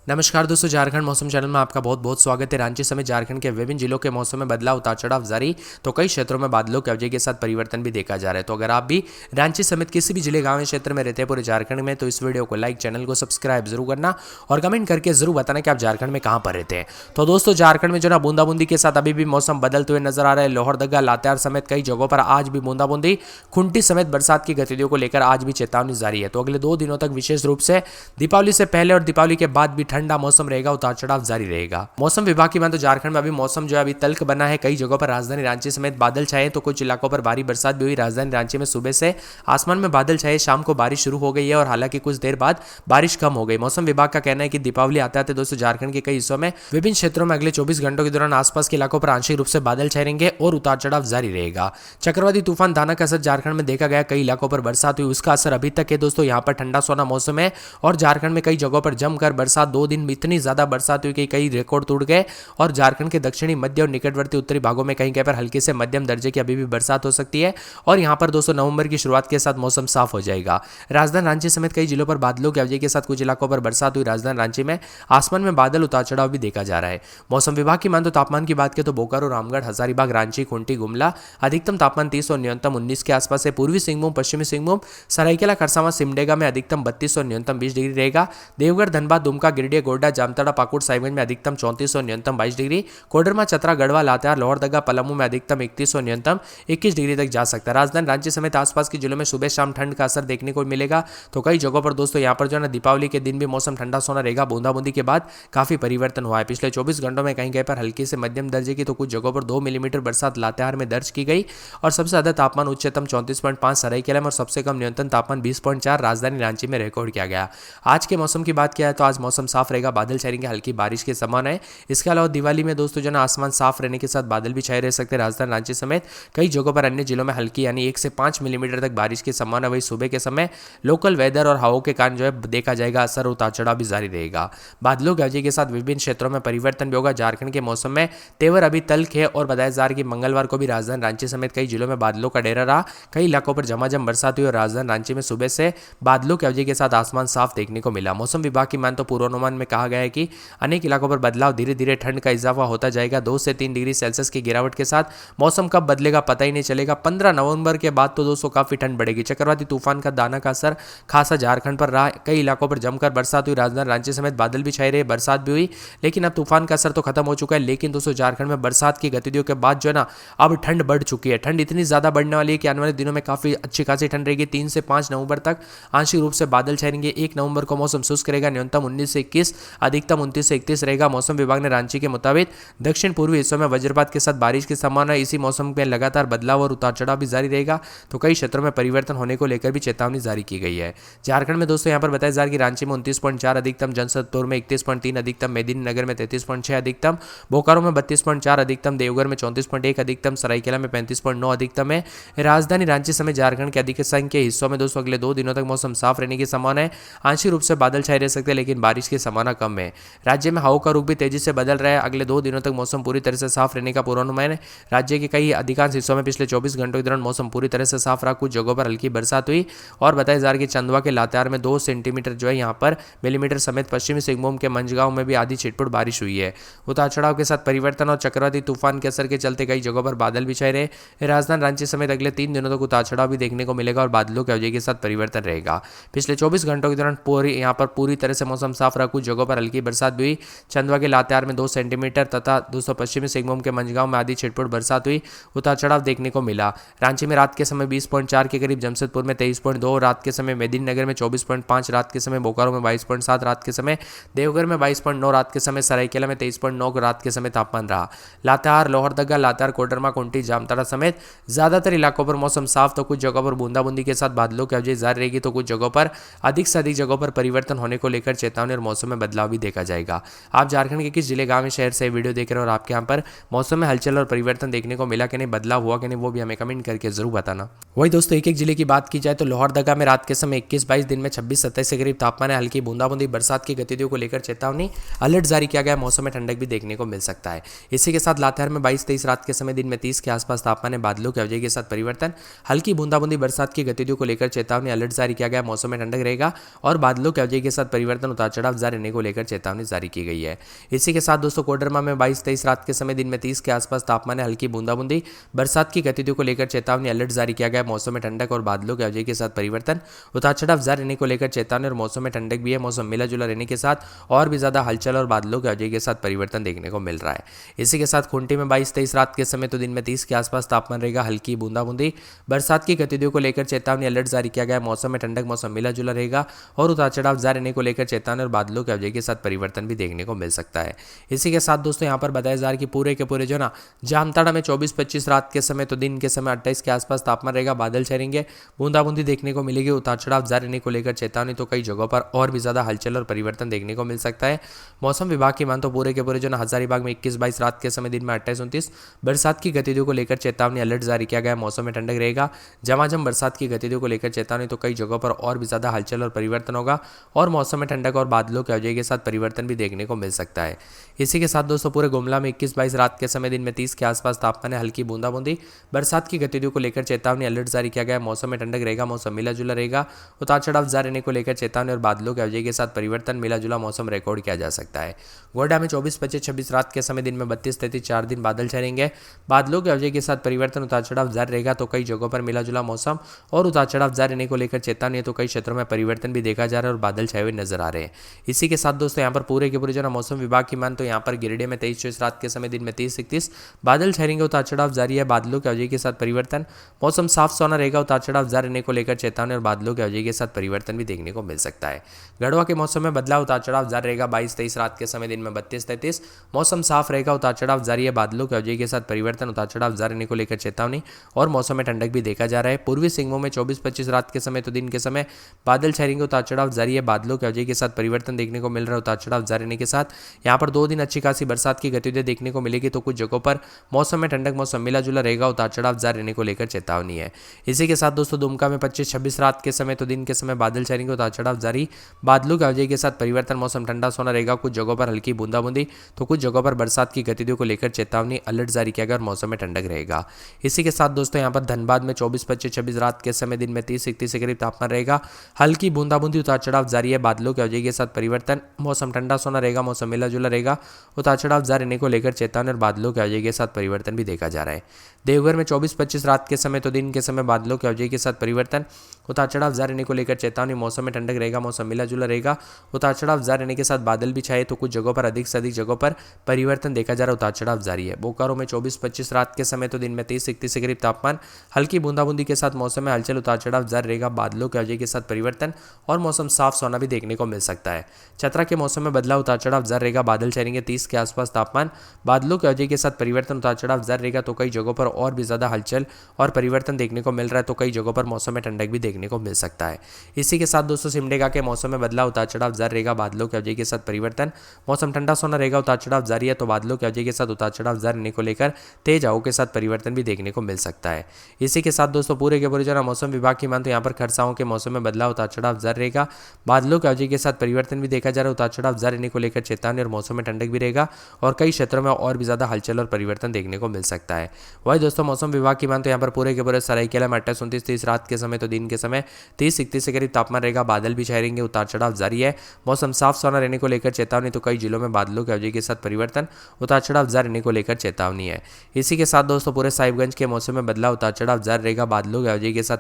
नमस्कार दोस्तों, झारखंड मौसम चैनल में आपका बहुत बहुत स्वागत है। रांची समेत झारखंड के विभिन्न जिलों के मौसम में बदलाव उतार चढ़ाव जारी, तो कई क्षेत्रों में बादलों की अवधि के साथ परिवर्तन भी देखा जा रहा है। तो अगर आप भी रांची समेत किसी भी जिले गांव क्षेत्र में रहते हैं पूरे झारखंड में, तो इस वीडियो को लाइक, चैनल को सब्सक्राइब जरूर करना और कमेंट करके जरूर बताना कि आप झारखंड में कहाँ पर रहते हैं। तो दोस्तों, झारखंड में जो ना बूंदाबूंदी के साथ अभी भी मौसम बदलते हुए नजर आ रहा है। लोहरदगा, लातेहार समेत कई जगहों पर आज भी बूंदाबूंदी, खूंटी समेत बरसात की गतिविधियों को लेकर आज भी चेतावनी जारी है। तो अगले 2 दिनों तक विशेष रूप से दीपावली से पहले और दीपावली के बाद भी ठंडा मौसम रहेगा, उतार चढ़ाव जारी रहेगा। मौसम विभाग की बात तो झारखंड में अभी मौसम जो है अभी तल्ख बना है। कई जगहों पर राजधानी रांची समेत बादल छाए, तो कुछ इलाकों पर भारी बरसात भी हुई। राजधानी रांची में सुबह से आसमान में बादल छाए, शाम को बारिश शुरू हो गई है और हालांकि कुछ देर बाद बारिश कम हो गई। मौसम विभाग का कहना है कि दीपावली आते आते दोस्तों झारखंड के कई हिस्सों में विभिन्न क्षेत्रों में अगले 24 घंटों के दौरान आसपास के इलाकों पर आंशिक रूप से बादल छाए रहेंगे और उतार चढ़ाव जारी रहेगा। चक्रवाती तूफान दाना का असर झारखंड में देखा गया। कई इलाकों पर बरसात हुई, उसका असर अभी तक है दोस्तों। यहाँ पर ठंडा सोना मौसम है और झारखंड में कई जगहों पर जमकर बरसात, 2 दिन में इतनी ज्यादा बरसात हुई कि कई रिकॉर्ड टूट गए और झारखंड के दक्षिणी, मध्य और निकटवर्ती उत्तरी भागों में कहीं कहीं पर हल्की से मध्यम दर्जे की अभी भी बरसात हो सकती है। और यहां पर दोस्तों नवंबर की शुरुआत के साथ मौसम साफ हो जाएगा। राजधानी रांची समेत कई जिलों पर बादलों की अवधि के साथ कुछ इलाकों पर बरसात हुई। राजधानी रांची में आसमान में बादल, उतार चढ़ाव भी देखा जा रहा है। मौसम विभाग की मान तो तापमान की बात करें तो बोकारो, रामगढ़, हजारीबाग, रांची, खूंटी, गुमला अधिकतम तापमान 30 और न्यूनतम 19 के आसपास है। पूर्वी सिंहभूम, पश्चिमी सिंहभूम, सरायकेला, खरसावां, सिमडेगा में अधिकतम 32 और न्यूनतम 20 डिग्री रहेगा। देवघर, धनबाद, दुमका, गिरिडीह, गोड्डा, जामताड़ा, पाकुड़, साहिबगंज में अधिकतम 34 और न्यूनतम 22 डिग्री। कोडरमा, चतरा, गढ़वा, लातेहार, लोहरदगा, पलामू में अधिकतम 31 और न्यूनतम 21 डिग्री तक जा सकता है। राजधानी रांची समेत आसपास के जिलों में सुबह शाम ठंड का असर देखने को मिलेगा। तो कई जगहों पर दोस्तों यहाँ पर जो है ना दीपावली के दिन भी मौसम ठंडा सोना रहेगा। बूंदाबूंदी के बाद काफी परिवर्तन हुआ है। पिछले 24 घंटों में कहीं कहीं पर हल्की से मध्यम दर्जे की, तो कुछ जगहों पर 2 मिलीमीटर बरसात लातेहार में दर्ज की गई और सबसे ज्यादा तापमान उच्चतम 34.5 सरायकेला में और सबसे कम न्यूनतम तापमान 20.4 राजधानी रांची में रिकॉर्ड किया गया। आज के मौसम की बात किया है तो आज मौसम साफ रहेगा, बादल छाएंगे, हल्की बारिश के समान है। इसके अलावा दिवाली में दोस्तों जो ना आसमान साफ रहने के साथ बादल भी छाए रह सकते हैं। राजधानी रांची समेत कई जगहों पर अन्य जिलों में हल्की यानी 1 से 5 मिलीमीटर तक बारिश की संभावना। वही सुबह के समय लोकल वेदर और हवाओं के कारण जो है देखा जाएगा असर, उतार चढ़ाव भी जारी रहेगा। बादलों की अवधि के साथ विभिन्न क्षेत्रों में परिवर्तन भी होगा। झारखंड के मौसम में तेवर अभी तल्ख है और बताया जा रहा है कि मंगलवार को भी राजधानी रांची समेत कई जिलों में बादलों का डेरा रहा। कई इलाकों पर झमाझम बरसात हुई और राजधानी रांची में सुबह से बादलों की अवधि के साथ आसमान साफ देखने को मिला। मौसम विभाग की मान तो पूर्वानुमान में कहा गया है कि अनेक इलाकों पर बदलाव, धीरे धीरे ठंड का इजाफा होता जाएगा। 2 से 3 डिग्री सेल्सियस की गिरावट के साथ मौसम कब बदलेगा पता ही नहीं चलेगा। 15 नवंबर के बाद तो दोस्तों काफी ठंड बढ़ेगी। चक्रवाती तूफान का दाना का असर खासा झारखंड पर रहा। कई इलाकों पर जमकर बरसात हुई। राजधानी रांची समेत बादल भी छाए रहे, बरसात भी हुई, लेकिन अब तूफान का असर तो खत्म हो चुका है। लेकिन दोस्तों झारखंड में बरसात की गतिविधियों के बाद जो है ना अब ठंड बढ़ चुकी है। ठंड इतनी ज्यादा बढ़ने वाली है कि आने वाले दिनों में काफी अच्छी खासी ठंड रहेगी। 3 से 5 नवंबर तक आंशिक रूप से बादल छाएंगे। 1 नवंबर को मौसम शुष्क रहेगा। न्यूनतम 19 से 21, अधिकतम 29 से 31 रहेगा। मौसम विभाग ने रांची के मुताबिक दक्षिण पूर्वी हिस्सों में वज्रपात के साथ बारिश की संभावना है। इसी मौसम में लगातार बदलाव और उतार चढ़ाव भी जारी रहेगा। तो कई क्षेत्रों में परिवर्तन होने को लेकर भी चेतावनी जारी की गई है। झारखंड में दोस्तों यहाँ पर बताया जा रहा है कि रांची में 29.4 अधिकतम, जमशेदपुर में 31.3 अधिकतम, मेदिनीनगर में 33.6 अधिकतम, बोकारो में 32.4 अधिकतम, देवघर में 34.1 अधिकतम, सरायकेला में 35.9 अधिकतम है। राजधानी रांची समेत झारखंड के अधिक संख्य हिस्सों में दोस्तों अगले 2 दिनों तक मौसम साफ रहने की संभावना है। आंशिक रूप से बादल छाए रह सकते हैं, लेकिन बारिश की संभावना कम है। राज्य में हवाओं का रुख भी तेजी से बदल रहा है। अगले 2 दिनों तक मौसम पूरी तरह से साफ रहने का पूर्वानुमान है। राज्य के कई अधिकांश हिस्सों में पिछले 24 घंटों के दौरान मौसम पूरी तरह से साफ रहा। कुछ जगहों पर हल्की बरसात हुई और बताया जा रहा है कि चंदवा के लातेहार में 2 सेंटीमीटर जो है यहाँ पर मिलीमीटर समेत पश्चिमी सिंहभूम के मंझगांव में भी आधी छिटपुट बारिश हुई है। उतार चढ़ाव के साथ परिवर्तन और चक्रवाती तूफान के असर के चलते कई जगहों पर बादल भी छाए रहे। राजधानी रांची समेत अगले 3 दिनों तक उतार चढ़ाव भी देखने को मिलेगा और बादलों की अवधि के साथ परिवर्तन रहेगा। पिछले 24 घंटों के दौरान यहाँ पर पूरी तरह से मौसम साफ रहा। कुछ जगहों पर हल्की बरसात भी हुई। चंदवा के लातेहार में 2 सेंटीमीटर तथा दोस्तों पश्चिमी सिंहभूम के मंझगांव में आधी छिटपुट बरसात हुई। उतार चढ़ाव देखने को मिला। रांची में रात के समय 20.4 के करीब, जमशेदपुर में 23.2 रात के समय, मेदिनीनगर में 24.5 रात के समय, बोकारो में 22.7 रात के समय, देवघर में 22.9 रात के समय, सरायकेला में 23.9 रात के समय तापमान रहा। लातेहार, लोहरदगा, लातेहार, कोडरमा, कुंटी, जामताड़ा समेत ज्यादातर इलाकों पर मौसम साफ, तो कुछ जगहों पर बूंदाबूंदी के साथ बादलों की अवधि जारी रहेगी। तो कुछ जगहों पर अधिक से अधिक जगहों पर परिवर्तन होने को लेकर चेतावनी और मौसम में बदलाव भी देखा जाएगा। आप झारखंड के किस जिले, गांव या शहर से वीडियो देख रहे हैं और आपके यहाँ पर मौसम में हलचल और परिवर्तन देखने को मिला कि नहीं, बदलाव हुआ कि नहीं, वो भी हमें कमेंट करके जरूर बताना। वही दोस्तों एक एक जिले की बात की जाए तो लोहरदगा में रात के समय 21-22, दिन में 26-27 के करीब तापमान है। हल्की बूंदाबूंदी बरसात की गतिविधियों को लेकर चेतावनी, अलर्ट जारी किया गया। मौसम में ठंडक भी देखने को मिल सकता है। इसी के साथ लातेहार में 22-23 रात के समय, दिन में 30 के आसपास तापमान है। बादलों की अवधि के साथ परिवर्तन, हल्की बूंदाबूंदी बरसात की गतिविधियों को लेकर चेतावनी, अलर्ट जारी किया गया। मौसम में ठंडक रहेगा और बादलों की अवधि के साथ परिवर्तन, उतार चढ़ाव जारी रहने को लेकर चेतावनी जारी की गई है। इसी के साथ दोस्तों कोडरमा में 22-23 रात के समय दिन में 30 के आसपास तापमान है, हल्की बूंदाबूंदी, बरसात की गतिविधियों को लेकर चेतावनी अलर्ट जारी किया गया है। मौसम में ठंडक और बादलों के अवधि के साथ परिवर्तन, उतार चढ़ाव जारी रहने को लेकर चेतावनी और मौसम में ठंडक भी है। मौसम मिला जुला रहने के साथ और भी ज्यादा हलचल और बादलों के अवधि के साथ परिवर्तन देखने को मिल रहा है। इसी के साथ खूंटी में 22-23 रात के समय तो दिन में 30 के आसपास तापमान रहेगा, हल्की बूंदाबूंदी, बरसात की गतिविधियों को लेकर चेतावनी अलर्ट जारी किया गया है। मौसम में ठंडक, मौसम मिला जुला रहेगा और उतार चढ़ाव जारी रहने को लेकर चेतावनी और बादलों के अवधि के साथ परिवर्तन भी देखने को मिल सकता है। इसी के साथ दोस्तों यहाँ पर बताया जा रहा है कि पूरे के पूरे जो ना जामताड़ा में 24-25 रात के समय तो दिन के समय 28 के आसपास तापमान रहेगा, बादल छाएंगे, बूंदाबूंदी देखने को मिलेगी, उतार चढ़ाव जारी रहने को लेकर चेतावनी, तो कई जगहों पर और भी ज्यादा हलचल और परिवर्तन देखने को मिल सकता है। मौसम विभाग की मान तो पूरे के पूरे जो ना हजारीबाग में 21-22 रात के समय दिन में 28-29 बरसात की गतिविधियों को लेकर चेतावनी अलर्ट जारी किया गया है। मौसम में ठंडक रहेगा, झमाझम बरसात की गतिविधियों को लेकर चेतावनी, तो कई जगहों पर और भी ज्यादा हलचल और परिवर्तन होगा और मौसम में ठंडक और बादलों के अवधि के साथ परिवर्तन भी देखने को मिल सकता है। इसी के साथ दोस्तों पूरे गुमला में 21-22 रात के समय दिन में 30 के आसपास तापमान है, हल्की बूंदाबूंदी, बरसात की गतिविधियों को लेकर चेतावनी अलर्ट जारी किया गया है। मौसम में ठंडक रहेगा, मौसम मिला जुला रहेगा, उतार चढ़ाव जारी रहने को लेकर चेतावनी और बादलों के अवधि के साथ परिवर्तन, मिला जुला मौसम रिकॉर्ड किया जा सकता है। गोड्डा में 24-25-26 रात के समय दिन में 32-33 4 दिन बादल छाएंगे, बादलों के अवधि के साथ परिवर्तन, उतार चढ़ाव जारी रहेगा, तो कई जगहों पर मिला जुला मौसम और उतार चढ़ाव जारी रहने को लेकर चेतावनी, तो कई क्षेत्रों में परिवर्तन भी देखा जा रहा है और बादल छाए हुए नजर आ रहे हैं। इसी के साथ दोस्तों यहाँ पर पूरे के पूरे जो ना मौसम विभाग की मान तो यहाँ पर गिरिडीह में 23-24 रात के समय दिन में 30-31 बादल छाएंगे, उतार चढ़ाव जारी है, बादलों के अवधि के साथ परिवर्तन, मौसम साफ सोना रहेगा, उतार चढ़ाव जारी रहने को लेकर चेतावनी और बादलों के अवधि के साथ परिवर्तन भी देखने को मिल सकता है। गढ़वा के मौसम में बदलाव, उतार चढ़ाव जारी रहेगा, 22-23 रात के समय दिन में 32-33 मौसम साफ रहेगा, उतार चढ़ाव जारी है, बादलों के अवधि के साथ परिवर्तन, उतार चढ़ाव जारी रहने को लेकर चेतावनी और मौसम में ठंडक भी देखा जा रहा है। पूर्वी सिंहभूम में 24-25 रात के समय तो दिन के समय बादल छाएंगे, उतार चढ़ाव जारी है, बादलों के अवधि के साथ परिवर्तन देखने को मिल रहा है। उतार चढ़ाव जारी रहने के साथ यहाँ पर 2 दिन अच्छी खासी बरसात की गतिविधियां देखने को मिलेगी, तो कुछ जगहों पर मौसम में ठंडक, मौसम मिला जुला रहेगा, उतार चढ़ाव जारी रहने को लेकर चेतावनी है। इसी के साथ दोस्तों दुमका में 25-26 रात के समय तो दिन के समय बादल छाएंगे, उतार चढ़ाव जारी, बादलों के अवधि के साथ परिवर्तन, मौसम ठंडा सोना रहेगा, कुछ जगहों पर हल्की बूंदाबूंदी, तो कुछ जगहों पर बरसात की गतिविधियों को लेकर चेतावनी अलर्ट जारी किया गया और मौसम में ठंडक रहेगा। इसी के साथ दोस्तों यहाँ पर धनबाद में 24-25-26 रात के समय दिन में 30-31 के करीब तापमान रहेगा, हल्की बूंदाबूंदी, उतार चढ़ाव जारी है, बादलों के अवधि के साथ परिवर्तन, मौसम ठंडा सोना रहेगा, मौसम मिला जुला रहेगा, उतार चढ़ाव जारी रहने को लेकर चेतावनी और बादलों के अवधि के साथ परिवर्तन भी देखा जा रहा है। देवघर में 24-25 रात के समय तो दिन के समय बादलों के अवधि के साथ परिवर्तन, उतार चढ़ाव जारी रहने को लेकर चेतावनी, मौसम में ठंडक रहेगा, मौसम मिला जुला रहेगा, उतार चढ़ाव जारी रहने के साथ बादल भी छाए, तो कुछ जगहों पर अधिक से अधिक जगहों पर परिवर्तन देखा जा रहा है, उतार चढ़ाव जारी है। बोकारो में 24-25 रात के समय तो दिन में 30-31 के करीब तापमान, हल्की बूंदाबूंदी के साथ मौसम में हलचल, उतार चढ़ाव जारी रहेगा, बादलों के अवधि के साथ परिवर्तन और मौसम साफ सोना भी देखने को मिल सकता है। चतरा के मौसम में बदलाव, उतार चढ़ाव जारी रहेगा, बादल छाएंगे, 30 के आसपास तापमान, बादलों के अवधि के साथ परिवर्तन, उतार चढ़ाव जारी रहेगा, तो कई जगहों पर और भी ज्यादा हलचल और परिवर्तन देखने को मिल रहा है, तो कई जगहों पर मौसम में ठंडक भी देखने को मिल सकता है। इसी के साथ दोस्तों सिमडेगा के मौसम में बदलाव, उतार चढ़ाव जारी रहेगा, बादलों के अवधि के साथ परिवर्तन, मौसम ठंडा सोना रहेगा, उतार चढ़ाव जारी है, तो बादलों के अवधि के साथ उतार चढ़ाव जारी रहने को लेकर तेज हवाओं के साथ परिवर्तन भी देखने को मिल सकता है। इसी के साथ दोस्तों पूरे के पूरे जो मौसम विभाग की मान तो यहाँ पर खरसाओं के मौसम में बदलाव, उतार चढ़ाव जारी रहेगा, बादलों के अवधि के साथ परिवर्तन भी देखा जा रहा है, उतार चढ़ाव जारी रहने को लेकर चेतावनी और मौसम में ठंडक भी रहेगा और कई क्षेत्रों में और भी ज्यादा हलचल और परिवर्तन देखने को मिल सकता है। वही दोस्तों मौसम विभाग की मान तो यहाँ पर पूरे के पूरे सरायकेला में 28-29 रात के समय तो दिन के समय 30-31 के करीब तापमान रहेगा, बादल भी छाए रहेंगे, उतार चढ़ाव जारी है, मौसम साफ सोना रहने को लेकर चेतावनी, तो कई जिलों में बादलों के अवधि के साथ परिवर्तन, उतार चढ़ाव जारी रहने को लेकर चेतावनी है। इसी के साथ दोस्तों पूरे साहिबगंज के मौसम में बदलाव, उतार चढ़ाव जारी रहेगा, बादलों के अवधि के साथ